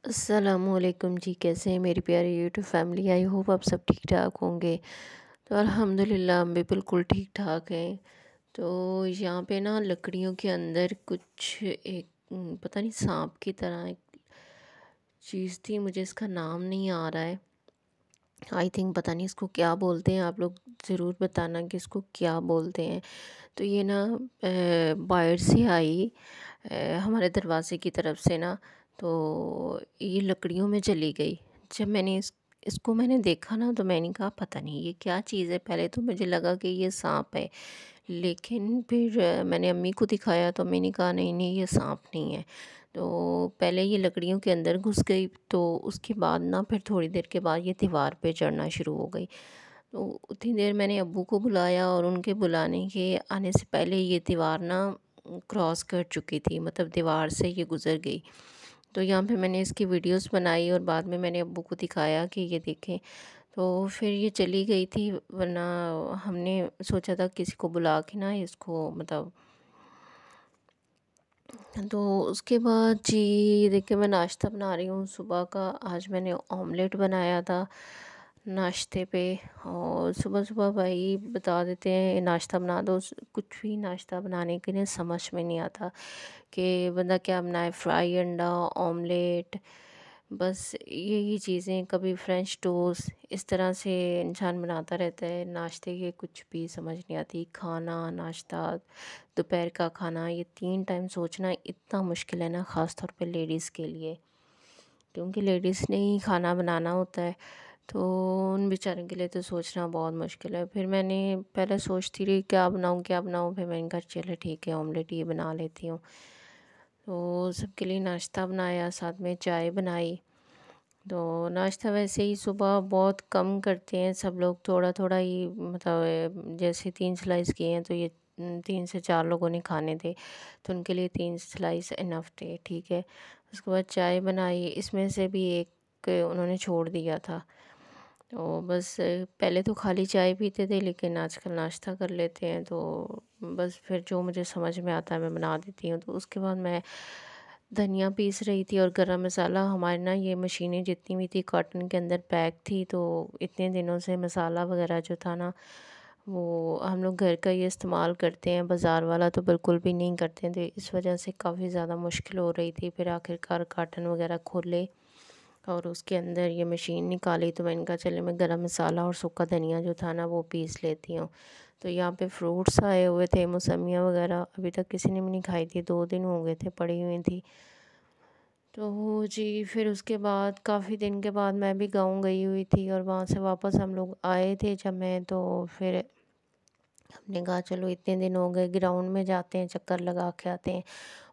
अस्सलामुअलैकुम जी, कैसे हैं मेरी प्यारी यूट्यूब फैमिली। आई होप आप सब ठीक ठाक होंगे। तो अल्हम्दुलिल्लाह हम भी बिल्कुल ठीक ठाक हैं। तो यहाँ पे ना लकड़ियों के अंदर कुछ एक पता नहीं सांप की तरह एक चीज़ थी, मुझे इसका नाम नहीं आ रहा है। आई थिंक पता नहीं इसको क्या बोलते हैं, आप लोग ज़रूर बताना कि इसको क्या बोलते हैं। तो ये ना बाहर से आई हमारे दरवाजे की तरफ से ना, तो ये लकड़ियों में चली गई। जब मैंने इसको मैंने देखा ना, तो मैंने कहा पता नहीं ये क्या चीज़ है। पहले तो मुझे लगा कि ये सांप है, लेकिन फिर मैंने अम्मी को दिखाया तो अम्मी ने कहा नहीं नहीं ये सांप नहीं है। तो पहले ये लकड़ियों के अंदर घुस गई, तो उसके बाद ना फिर थोड़ी देर के बाद ये दीवार पे चढ़ना शुरू हो गई। तो उतनी देर मैंने अब्बू को बुलाया, और उनके बुलाने के आने से पहले ये दीवार ना क्रॉस कर चुकी थी, मतलब दीवार से ये गुज़र गई। तो यहाँ पे मैंने इसकी वीडियोस बनाई और बाद में मैंने अब्बू को दिखाया कि ये देखें। तो फिर ये चली गई थी, वरना हमने सोचा था किसी को बुला के ना इसको मतलब। तो उसके बाद जी देखिए, मैं नाश्ता बना रही हूँ सुबह का। आज मैंने ऑमलेट बनाया था नाश्ते पे। और सुबह सुबह भाई बता देते हैं नाश्ता बना दो, कुछ भी नाश्ता बनाने के लिए समझ में नहीं आता कि बंदा क्या बनाए। फ्राई अंडा, ऑमलेट, बस यही चीज़ें, कभी फ्रेंच टोस्ट, इस तरह से इंसान बनाता रहता है। नाश्ते के कुछ भी समझ नहीं आती। खाना, नाश्ता, दोपहर का खाना, ये 3 टाइम सोचना इतना मुश्किल है ना, ख़ास तौर पे लेडीज़ के लिए, क्योंकि लेडीज़ ने ही खाना बनाना होता है। तो उन बेचारों के लिए तो सोचना बहुत मुश्किल है। फिर मैंने पहले सोचती रही क्या बनाऊँ क्या बनाऊँ, फिर मैंने कहा चलो ठीक है ऑमलेट ही बना लेती हूँ। तो सबके लिए नाश्ता बनाया, साथ में चाय बनाई। तो नाश्ता वैसे ही सुबह बहुत कम करते हैं सब लोग, थोड़ा थोड़ा ही, मतलब जैसे 3 स्लाइस किए हैं तो ये 3 से 4 लोगों ने खाने थे, तो उनके लिए 3 स्लाइस इनफ थे, ठीक है। उसके बाद चाय बनाई, इसमें से भी एक उन्होंने छोड़ दिया था। तो बस पहले तो खाली चाय पीते थे, लेकिन आजकल नाश्ता कर लेते हैं। तो बस फिर जो मुझे समझ में आता है मैं बना देती हूँ। तो उसके बाद मैं धनिया पीस रही थी, और गरम मसाला, हमारे ना ये मशीनें जितनी भी थी कॉटन के अंदर पैक थी, तो इतने दिनों से मसाला वगैरह जो था ना, वो हम लोग घर का ही इस्तेमाल करते हैं, बाज़ार वाला तो बिल्कुल भी नहीं करते थे। इस वजह से काफ़ी ज़्यादा मुश्किल हो रही थी। फिर आखिरकार कार्टन वगैरह खोले और उसके अंदर ये मशीन निकाली, तो मैंने कहा चले मैं गरम मसाला और सूखा धनिया जो था ना वो पीस लेती हूँ। तो यहाँ पे फ्रूट्स आए हुए थे, मौसमियाँ वगैरह, अभी तक किसी ने भी नहीं खाई थी, 2 दिन हो गए थे पड़ी हुई थी। तो जी फिर उसके बाद काफ़ी दिन के बाद मैं भी गाँव गई हुई थी, और वहाँ से वापस हम लोग आए थे जब मैं, तो फिर हमने कहा चलो इतने दिन हो गए, ग्राउंड में जाते हैं, चक्कर लगा के आते हैं,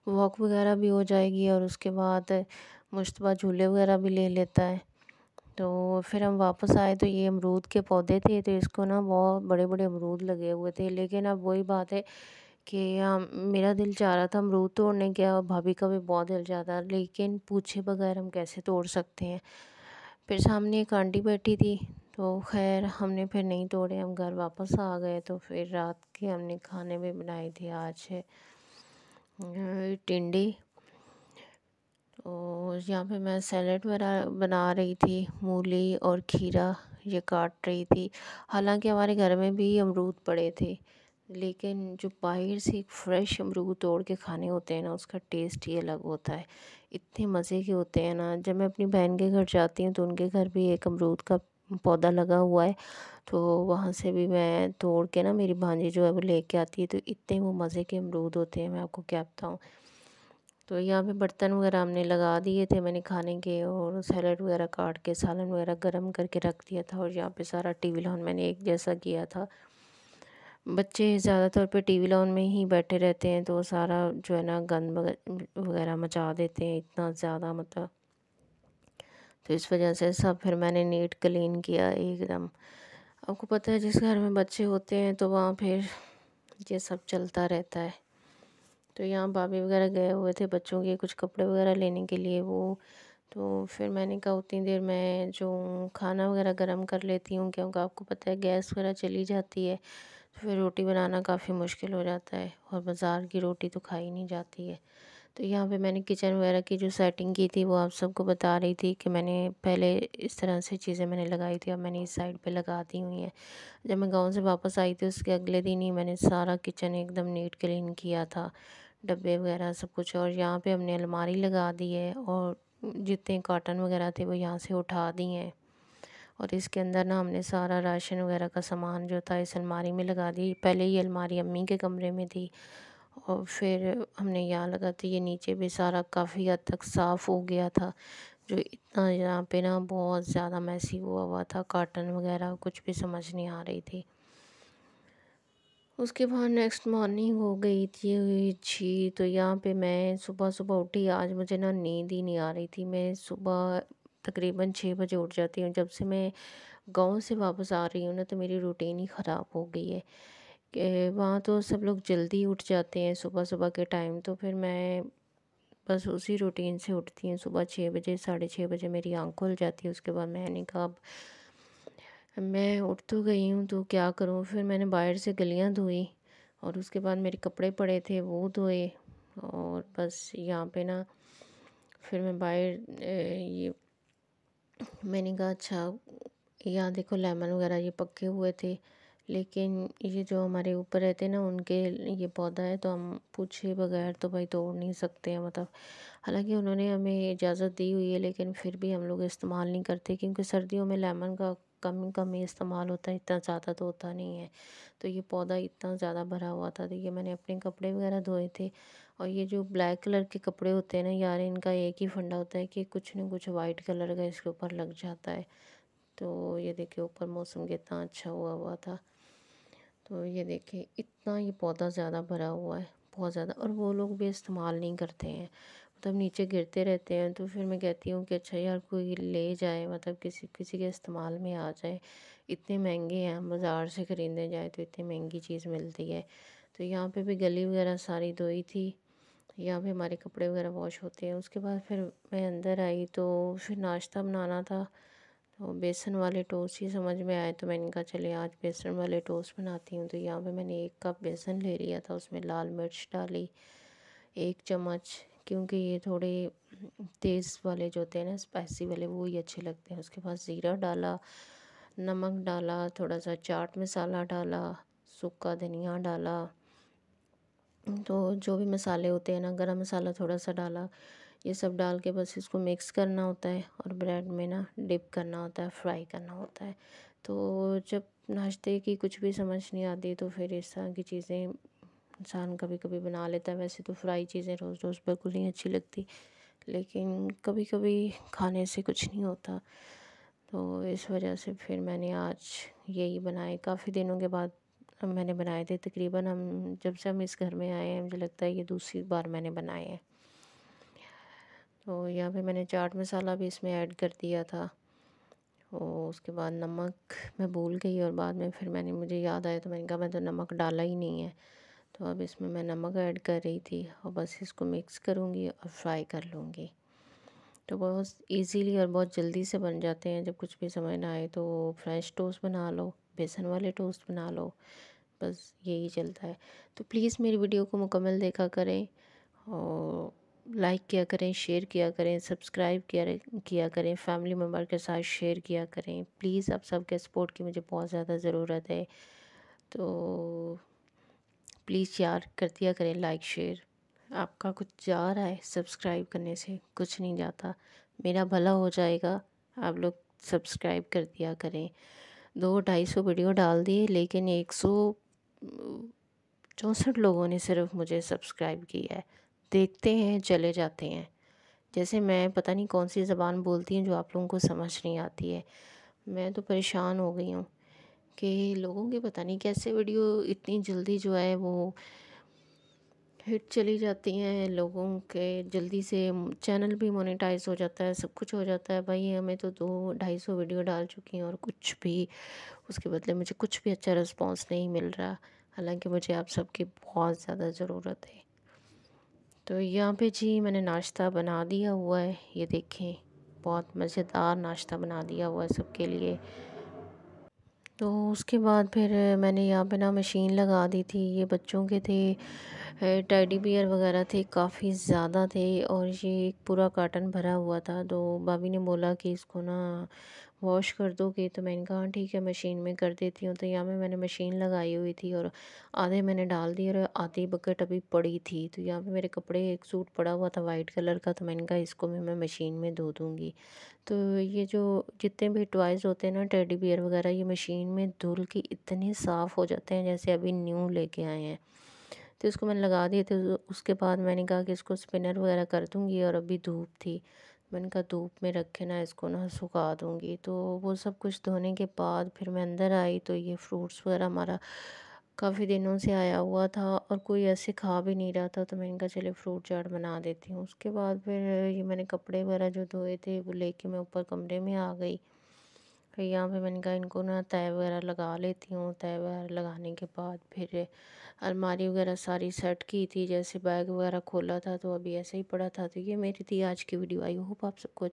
वॉक वगैरह भी हो जाएगी, और उसके बाद मुश्तबा झूले वगैरह भी ले लेता है। तो फिर हम वापस आए तो ये अमरूद के पौधे थे, तो इसको ना बहुत बड़े बड़े अमरूद लगे हुए थे। लेकिन अब वही बात है कि मेरा दिल चाह रहा था अमरूद तोड़ने का, और भाभी का भी बहुत दिल चाहता, लेकिन पूछे बगैर हम कैसे तोड़ सकते हैं। फिर सामने एक आंटी बैठी थी, तो खैर हमने फिर नहीं तोड़े, हम घर वापस आ गए। तो फिर रात के हमने खाने में बनाए थे आज टिंडे। और यहाँ पे मैं सैलेड बना रही थी, मूली और खीरा ये काट रही थी। हालांकि हमारे घर में भी अमरूद पड़े थे, लेकिन जो बाहर से एक फ़्रेश अमरूद तोड़ के खाने होते हैं ना, उसका टेस्ट ही अलग होता है। इतने मज़े के होते हैं ना। जब मैं अपनी बहन के घर जाती हूँ तो उनके घर भी एक अमरूद का पौधा लगा हुआ है, तो वहाँ से भी मैं तोड़ के ना, मेरी भांजी जो है वो लेके आती है, तो इतने वो मज़े के अमरूद होते हैं, मैं आपको क्या बताऊँ। तो यहाँ पे बर्तन वगैरह हमने लगा दिए थे मैंने खाने के, और सैलड वगैरह काट के सालन वगैरह गरम करके रख दिया था। और यहाँ पे सारा टीवी लॉन मैंने एक जैसा किया था। बच्चे ज़्यादातर पे टीवी लॉन में ही बैठे रहते हैं, तो सारा जो है ना गंद वगैरह मचा देते हैं इतना ज़्यादा, मतलब। तो इस वजह से सब फिर मैंने नीट क्लीन किया एकदम। आपको पता है जिस घर में बच्चे होते हैं तो वहाँ फिर ये सब चलता रहता है। तो यहाँ भाभी वगैरह गए हुए थे बच्चों के कुछ कपड़े वगैरह लेने के लिए, वो तो फिर मैंने कहा उतनी देर मैं जो खाना वगैरह गर्म कर लेती हूँ, क्योंकि आपको पता है गैस वगैरह चली जाती है, तो फिर रोटी बनाना काफ़ी मुश्किल हो जाता है, और बाज़ार की रोटी तो खाई नहीं जाती है। तो यहाँ पे मैंने किचन वगैरह की जो सेटिंग की थी वो आप सबको बता रही थी कि मैंने पहले इस तरह से चीज़ें मैंने लगाई थी, अब मैंने इस साइड पे लगा दी हुई हैं। जब मैं गाँव से वापस आई थी उसके अगले दिन ही मैंने सारा किचन एकदम नीट क्लीन किया था, डब्बे वगैरह सब कुछ। और यहाँ पे हमने अलमारी लगा दी है और जितने कॉटन वगैरह थे वो यहाँ से उठा दिए हैं। और इसके अंदर ना हमने सारा राशन वगैरह का सामान जो था इस अलमारी में लगा दी। पहले ये अलमारी अम्मी के कमरे में थी और फिर हमने यहाँ लगा दी। ये नीचे भी सारा काफ़ी हद तक साफ़ हो गया था, जो इतना यहाँ पे ना बहुत ज़्यादा मैसी हुआ हुआ था, कॉटन वगैरह कुछ भी समझ नहीं आ रही थी। उसके बाद नेक्स्ट मॉर्निंग हो गई थी जी, तो यहाँ पे मैं सुबह सुबह उठी। आज मुझे ना नींद ही नहीं आ रही थी। मैं सुबह तकरीबन 6 बजे उठ जाती हूँ। जब से मैं गाँव से वापस आ रही हूँ ना तो मेरी रूटीन ही ख़राब हो गई है कि वहाँ तो सब लोग जल्दी उठ जाते हैं सुबह सुबह के टाइम, तो फिर मैं बस उसी रूटीन से उठती हूँ। सुबह 6 बजे 6:30 बजे मेरी आँख खुल जाती है। उसके बाद मैंने कहा अब मैं उठ तो गई हूँ तो क्या करूँ। फिर मैंने बाहर से गलियाँ धोई और उसके बाद मेरे कपड़े पड़े थे वो धोए। और बस यहाँ पे ना फिर मैं बाहर ये मैंने कहा अच्छा, यहाँ देखो लेमन वगैरह ये पके हुए थे, लेकिन ये जो हमारे ऊपर रहते हैं ना उनके ये पौधा है, तो हम पूछे बगैर तो भाई तोड़ नहीं सकते हैं। मतलब हालांकि उन्होंने हमें इजाज़त दी हुई है लेकिन फिर भी हम लोग इस्तेमाल नहीं करते, क्योंकि सर्दियों में लेमन का कम कम ही इस्तेमाल होता है, इतना ज़्यादा तो होता नहीं है। तो ये पौधा इतना ज़्यादा भरा हुआ था, तो ये मैंने अपने कपड़े वगैरह धोए थे। और ये जो ब्लैक कलर के कपड़े होते हैं ना यार, इनका एक ही फंडा होता है कि कुछ न कुछ वाइट कलर का इसके ऊपर लग जाता है। तो ये देखिए ऊपर मौसम कितना अच्छा हुआ हुआ था। तो ये देखिए इतना ये पौधा ज़्यादा भरा हुआ है, बहुत ज़्यादा। और वो लोग भी इस्तेमाल नहीं करते हैं, मतलब नीचे गिरते रहते हैं। तो फिर मैं कहती हूँ कि अच्छा यार कोई ले जाए, मतलब किसी किसी के इस्तेमाल में आ जाए। इतने महंगे हैं, हम बाज़ार से ख़रीदने जाए तो इतनी महंगी चीज़ मिलती है। तो यहाँ पे भी गली वगैरह सारी धोई थी। यहाँ पे हमारे कपड़े वगैरह वॉश होते हैं। उसके बाद फिर मैं अंदर आई तो फिर नाश्ता बनाना था, तो बेसन वाले टोस्ट ही समझ में आए, तो मैंने कहा चलिए आज बेसन वाले टोस्ट बनाती हूँ। तो यहाँ पे मैंने 1 कप बेसन ले लिया था, उसमें लाल मिर्च डाली 1 चम्मच, क्योंकि ये थोड़े तेज़ वाले जो होते हैं ना स्पाइसी वाले वो ही अच्छे लगते हैं। उसके बाद ज़ीरा डाला, नमक डाला, थोड़ा सा चाट मसाला डाला, सूखा धनिया डाला, तो जो भी मसाले होते हैं ना, गरम मसाला थोड़ा सा डाला। ये सब डाल के बस इसको मिक्स करना होता है और ब्रेड में ना डिप करना होता है, फ्राई करना होता है। तो जब नाश्ते की कुछ भी समझ नहीं आती तो फिर इस तरह की चीज़ें इंसान कभी कभी बना लेता है। वैसे तो फ्राई चीज़ें रोज़ रोज़ बिल्कुल नहीं अच्छी लगती, लेकिन कभी कभी खाने से कुछ नहीं होता। तो इस वजह से फिर मैंने आज यही बनाए, काफ़ी दिनों के बाद मैंने बनाए थे। तकरीबन हम जब से हम इस घर में आए हैं मुझे लगता है ये दूसरी बार मैंने बनाए हैं। तो यहाँ पे मैंने चाट मसाला भी इसमें ऐड कर दिया था और उसके बाद नमक मैं भूल गई और बाद में फिर मुझे याद आया तो मैंने कहा मैं तो नमक डाला ही नहीं है। तो अब इसमें मैं नमक ऐड कर रही थी और बस इसको मिक्स करूँगी और फ्राई कर लूँगी। तो बहुत इजीली और बहुत जल्दी से बन जाते हैं। जब कुछ भी समझ ना आए तो फ्रेंच टोस्ट बना लो, बेसन वाले टोस्ट बना लो, बस यही चलता है। तो प्लीज़ मेरी वीडियो को मुकम्मल देखा करें और लाइक किया करें, शेयर किया करें, सब्सक्राइब किया करें, फैमिली मेम्बर के साथ शेयर किया करें। प्लीज़ आप सबके सपोर्ट की मुझे बहुत ज़्यादा ज़रूरत है। तो प्लीज़ यार कर दिया करें लाइक शेयर। आपका कुछ जा रहा है सब्सक्राइब करने से, कुछ नहीं जाता, मेरा भला हो जाएगा। आप लोग सब्सक्राइब कर दिया करें। 200-250 वीडियो डाल दिए लेकिन 164 लोगों ने सिर्फ मुझे सब्सक्राइब किया है। देखते हैं चले जाते हैं, जैसे मैं पता नहीं कौन सी ज़बान बोलती हूँ जो आप लोगों को समझ नहीं आती है। मैं तो परेशान हो गई हूँ कि लोगों के पता नहीं कैसे वीडियो इतनी जल्दी जो है वो हिट चली जाती हैं। लोगों के जल्दी से चैनल भी मोनेटाइज हो जाता है, सब कुछ हो जाता है। भाई हमें तो 200-250 वीडियो डाल चुकी हैं और कुछ भी उसके बदले मुझे कुछ भी अच्छा रिस्पांस नहीं मिल रहा, हालांकि मुझे आप सबकी बहुत ज़्यादा ज़रूरत है। तो यहाँ पे जी मैंने नाश्ता बना दिया हुआ है, ये देखें बहुत मज़ेदार नाश्ता बना दिया हुआ है सबके लिए। तो उसके बाद फिर मैंने यहाँ पे ना मशीन लगा दी थी, ये बच्चों के थे टेडी बियर वगैरह थे, काफ़ी ज़्यादा थे और ये एक पूरा कार्टन भरा हुआ था। तो भाभी ने बोला कि इसको ना वॉश कर दोगे, तो मैंने कहा ठीक है मशीन में कर देती हूँ। तो यहाँ पे मैंने मशीन लगाई हुई थी और आधे मैंने डाल दिए और आधी बकेट अभी पड़ी थी। तो यहाँ पे मेरे कपड़े, एक सूट पड़ा हुआ था वाइट कलर का, तो मैंने कहा इसको भी मैं मशीन में धो दूँगी। तो ये जो जितने भी टॉयज़ होते हैं ना, टेडी बियर वगैरह, ये मशीन में धुल के इतने साफ़ हो जाते हैं जैसे अभी न्यू लेके आए हैं। तो इसको मैंने लगा दिए थे, तो उसके बाद मैंने कहा कि इसको स्पिनर वगैरह कर दूँगी और अभी धूप थी। मैंने कहा धूप में रख के ना इसको ना सुखा दूँगी। तो वो सब कुछ धोने के बाद फिर मैं अंदर आई, तो ये फ्रूट्स वगैरह हमारा काफ़ी दिनों से आया हुआ था और कोई ऐसे खा भी नहीं रहा था, तो मैंने कहा चलिए फ्रूट चाट बना देती हूँ। उसके बाद फिर ये मैंने कपड़े वगैरह जो धोए थे वो लेके मैं ऊपर कमरे में आ गई। फिर यहाँ पे मैंने कहा इनको ना तय वगैरह लगा लेती हूँ। तय वगैरह लगाने के बाद फिर अलमारी वगैरह सारी सेट की थी, जैसे बैग वगैरह खोला था तो अभी ऐसे ही पड़ा था। तो ये मेरी थी आज की वीडियो। आई होप आप सबको